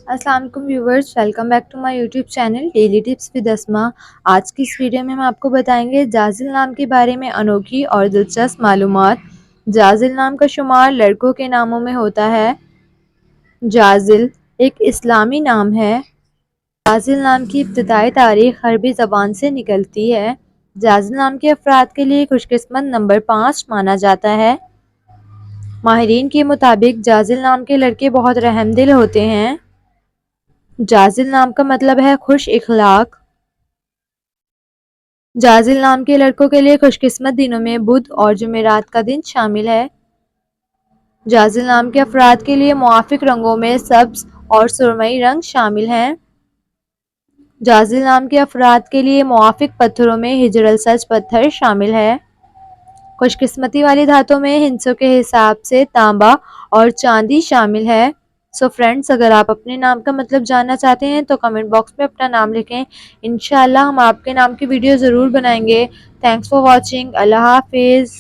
अस्सलाम वालेकुम viewers, welcome back to my YouTube channel daily tips with Asma. आज की इस वीडियो में हम आपको बताएंगे जाजिल नाम के बारे में अनोखी और दिलचस्प मालूमात। जाजिल नाम का शुमार लड़कों के नामों में होता है। जाजिल एक इस्लामी नाम है। जाजिल नाम की इब्तिदाई तारीख अरबी ज़बान से निकलती है। जाजिल नाम के अफराद के लिए खुशकिस्मत नंबर 5 माना जाता है। माहिरीन के मुताबिक जाजिल नाम के लड़के बहुत रहमदिल होते हैं। जाजिल नाम का मतलब है खुश इखलाक। जाजिल नाम के लड़कों के लिए खुशकिस्मत दिनों में बुध और जुमेरात का दिन शामिल है। जाजिल नाम के अफराद के लिए मुआफिक रंगों में सब्ज और सुरमई रंग शामिल हैं। जाजिल नाम के अफराद के लिए मुआफिक पत्थरों में हिजरल सच पत्थर शामिल है। खुशकिस्मती वाली धातों में हिंसों के हिसाब से तांबा और चांदी शामिल है। सो फ्रेंड्स, अगर आप अपने नाम का मतलब जानना चाहते हैं तो कमेंट बॉक्स में अपना नाम लिखें। इंशाल्लाह हम आपके नाम की वीडियो ज़रूर बनाएंगे। Thanks for watching. अल्लाह हाफिज़।